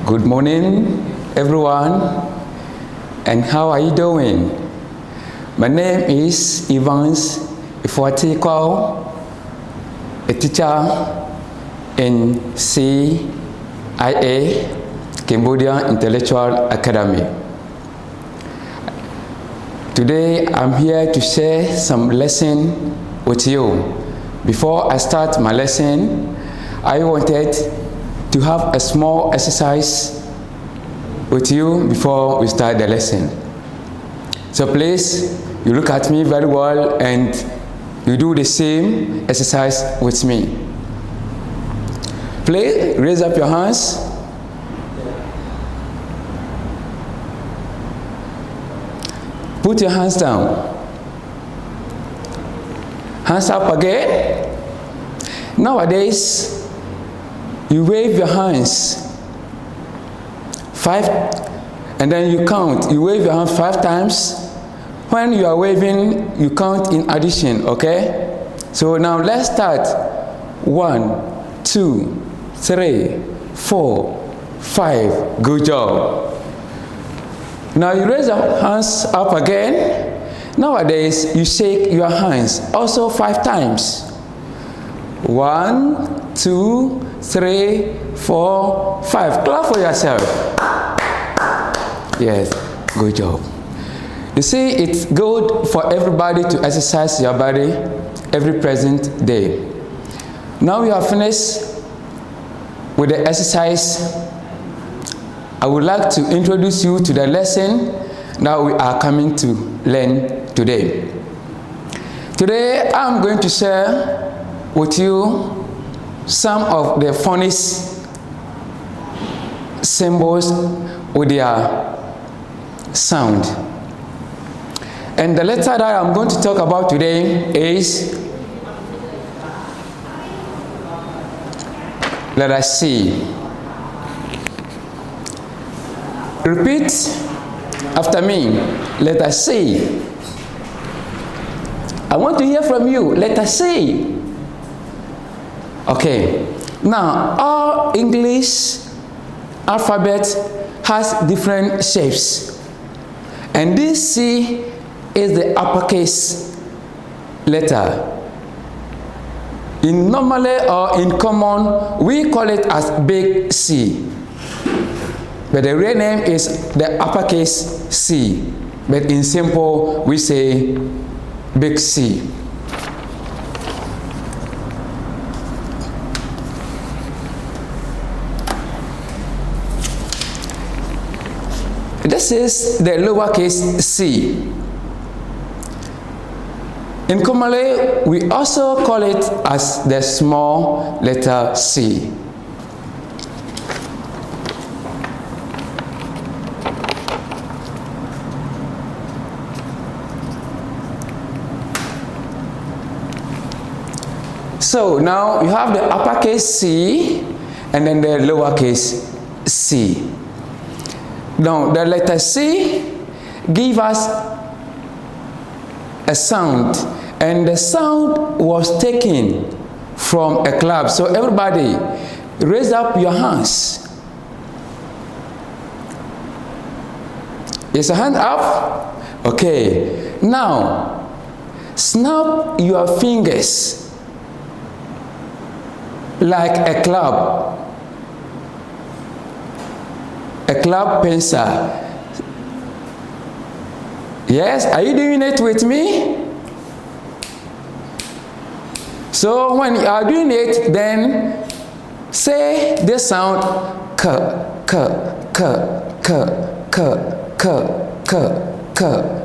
Good morning, everyone, and how are you doing? My name is Effuate Kwaw, a teacher in CIA, Cambodia Intellectuals Academy. Today, I'm here to share some lesson with you. Before I start my lesson, I wanted to have a small exercise with you before we start the lesson. So please, you look at me very well and you do the same exercise with me. Please raise up your hands. Put your hands down. Hands up again. Nowadays, you wave your hands 5, and then you count. You wave your hand 5 times. When you are waving, you count in addition, okay? So now let's start. 1, 2, 3, 4, 5. Good job. Now you raise your hands up again. Nowadays, you shake your hands also 5 times. 1, 2, 3, 4, 5. Clap for yourself. Yes, good job. You see, it's good for everybody to exercise your body every present day. Now we are finished with the exercise. I would like to introduce you to the lesson that we are coming to learn today. Today, I'm going to share with you some of the phonics symbols with their sound. And the letter that I'm going to talk about today is letter C. Repeat after me. Letter C. I want to hear from you. Letter C. Okay. Now, all English alphabet has different shapes. And this C is the uppercase letter. In normally or in common, we call it as big C. But the real name is the uppercase C. But in simple, we say big C. This is the lowercase c. In commonly, we also call it as the small letter C. So now you have the uppercase C and then the lowercase c. Now the letter C gives us a sound, and the sound was taken from a clap. So everybody, raise up your hands. Is a hand up? Okay. Now, snap your fingers like a clap. A clap pencil. Yes, are you doing it with me? So when you are doing it, then say this sound k k k k k k k k k k k k k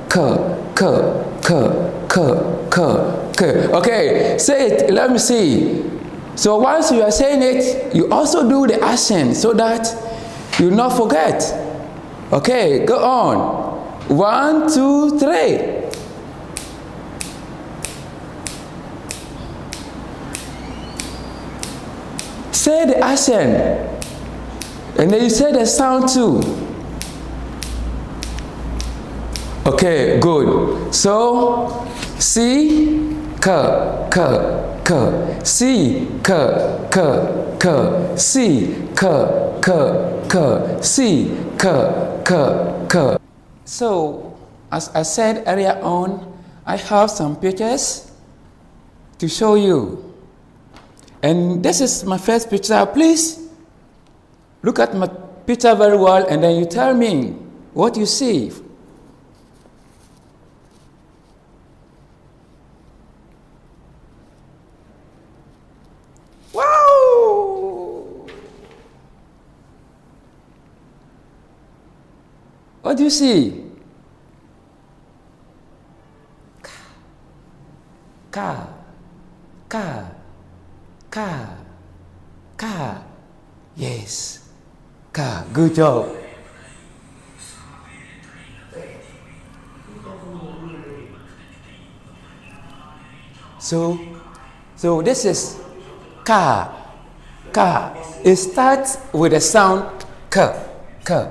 k k k k. Okay, say it. Let me see. So once you are saying it, you also do the action so that you will not forget. Okay, go on. 1, 2, 3. Say the action, and then you say the sound too. Okay, good. So, C, K, K, K, C, K, K, K, C, K, K, K, C, K, K, K. So, as I said earlier on, I have some pictures to show you. And this is my first picture. Please look at my picture very well and then you tell me what you see. Wow! What do you see? Car, car, car, car. Yes, car. Good job. So this is car, car. It starts with a sound k, k.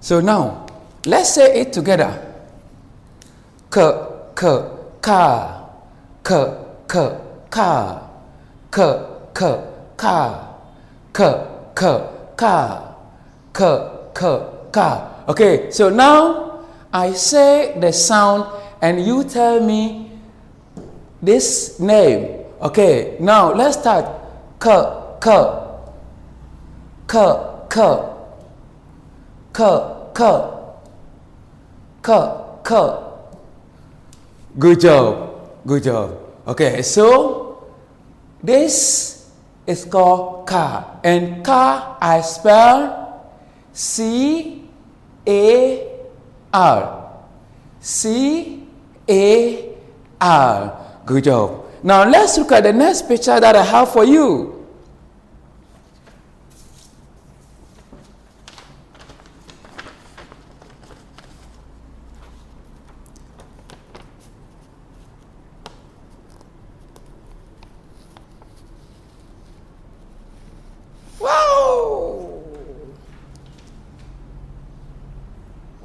So now, let's say it together. K, k, car, k, k, car, k, k, car, k, k, car, k, k, car. Okay, so now I say the sound and you tell me this name. Okay, now let's start. K, k, k, k. K, k, k, k. Good job, good job. Okay, so this is called car, and car I spell C-A-R. C-A-R. Good job. Now let's look at the next picture that I have for you.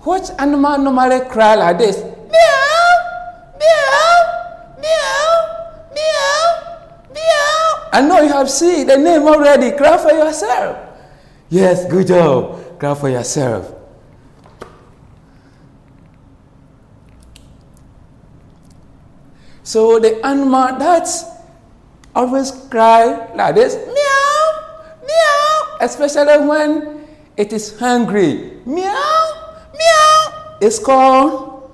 Which animal normally cry like this? Meow, meow, meow, meow, meow. I know you have seen the name already. Cry for yourself. Yes, good job. Cry for yourself. So the animal that's always cry like this, meow, meow, especially when it is hungry. Meow. Meow. It's called.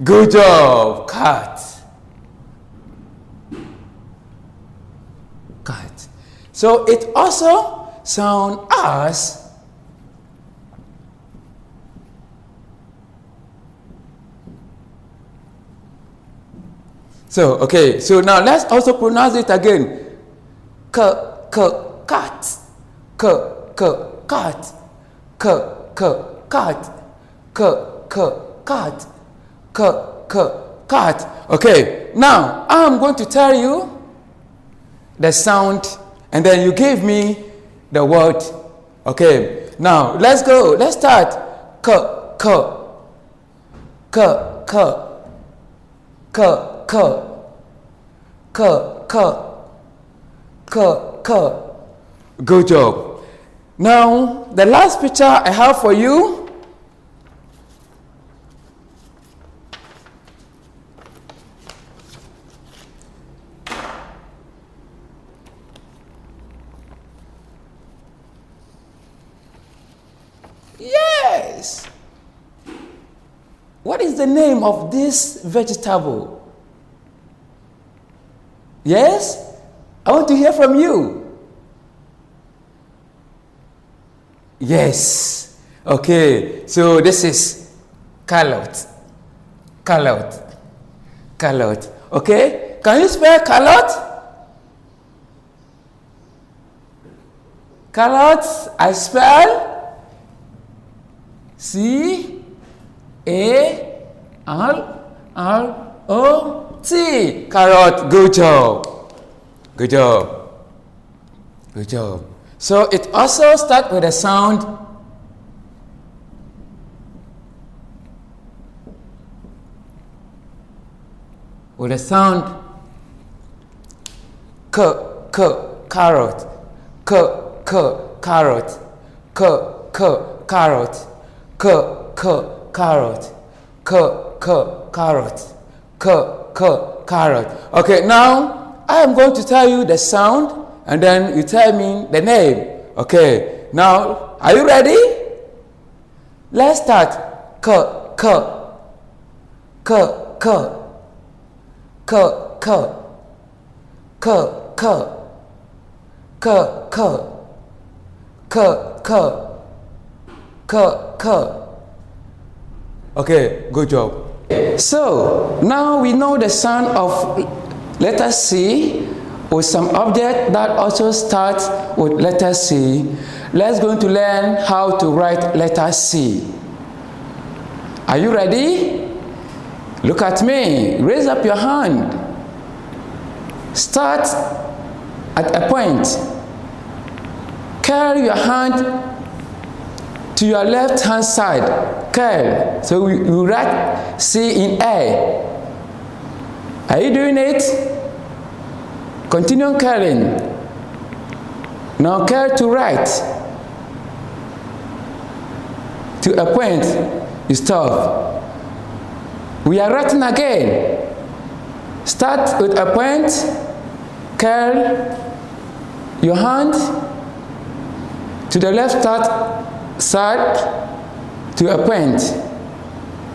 Good job, cat. Cat. So it also sounds as so. Okay. So now let's also pronounce it again. Cat. Cat. Cat. Cat. Okay, now I'm going to tell you the sound and then you give me the word. Okay, now let's go. Let's start. Good job. Now, the last picture I have for you. Yes. What is the name of this vegetable? Yes? I want to hear from you. Yes. Okay. So this is carrot. Okay. Can you spell carrot? Carrot, I spell C-A-R-R-O-T. Carrot. Good job. Good job. Good job. So it also starts with a sound. With a sound. Carrot. Carrot. Carrot. Carrot. Carrot. Carrot. Okay, now I am going to tell you the sound and then you tell me the name. Okay, now are you ready? Let's start. Okay, good job. So now we know the sound of letter C with some object that also starts with letter C. Let's going to learn how to write letter C. Are you ready? Look at me. Raise up your hand. Start at a point. Curl your hand to your left hand side. Curl. So we write C in A. Are you doing it? Continue curling. Now curl to right. To a point, you stop. We are writing again. Start with a point. Curl your hand to the left side to a point.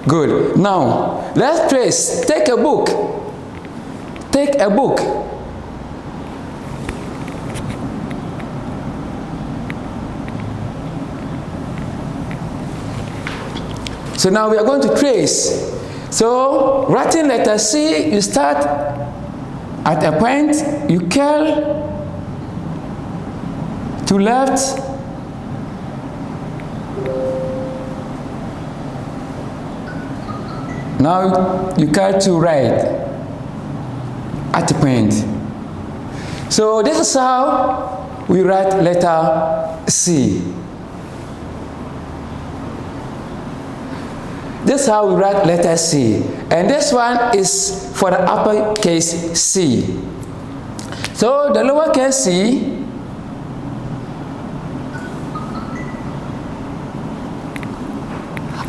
Good. Now let's trace. Take a book. Take a book. So now we are going to trace. So writing letter C, you start at a point, you curl to left, now you curl to right at a point. So this is how we write letter C. This is how we write letter C. And this one is for the uppercase C. So the lowercase c,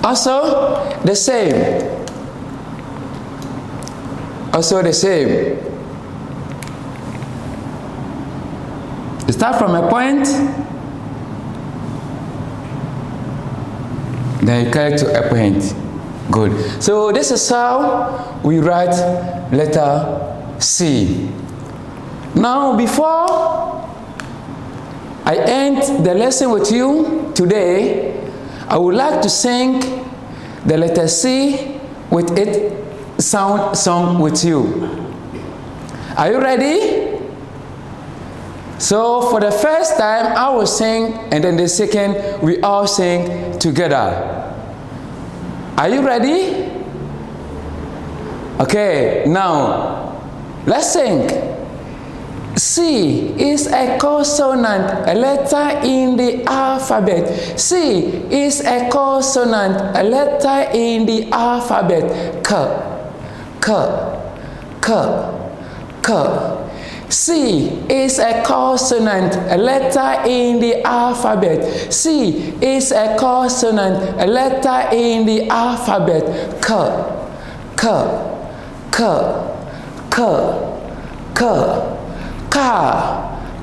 also the same. Also the same. You start from a point, then you carry to a point. Good. So this is how we write letter C. Now before I end the lesson with you today, I would like to sing the letter C with its sound song with you. Are you ready? So for the first time I will sing, and then the second we all sing together. Are you ready? Okay, now let's sing. C is a consonant, a letter in the alphabet. C is a consonant, a letter in the alphabet. K, K, K, K. C is a consonant, a letter in the alphabet. C is a consonant, a letter in the alphabet. K, K, K, K, K. Ka,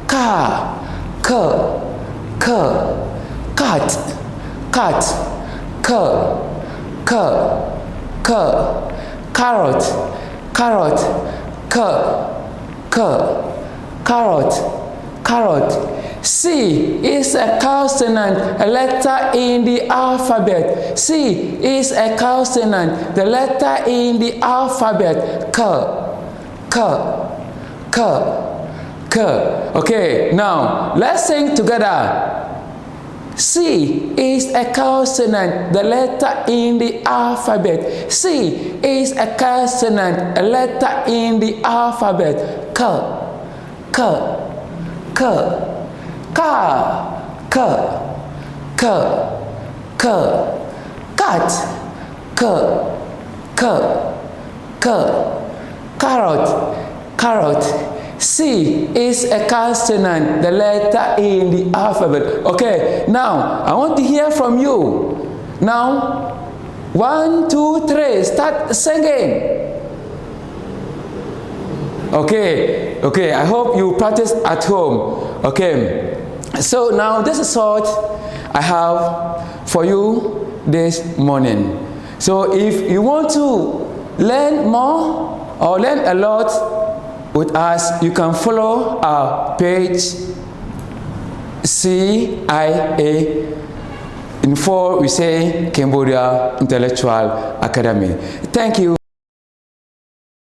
ka, ka, ka, cat, cat, ka, ka, ka, carrot, carrot, ka, ka, carrot, carrot. C is a consonant, a letter in the alphabet. C is a consonant, the letter in the alphabet. Ka, ka, ka. K. Okay, now let's sing together. C is a consonant, the letter in the alphabet. C is a consonant, a letter in the alphabet. K, K, K, Ka, K, K, K, Cat, K, K, K, Carrot, Carrot. C is a consonant, the letter in the alphabet. Okay, now I want to hear from you. Now, 1, 2, 3, start singing. Okay, I hope you practice at home. Okay, so now this is what I have for you this morning. So if you want to learn more or learn a lot with us, you can follow our page CIA. In 4 we say Cambodia Intellectual Academy. Thank you.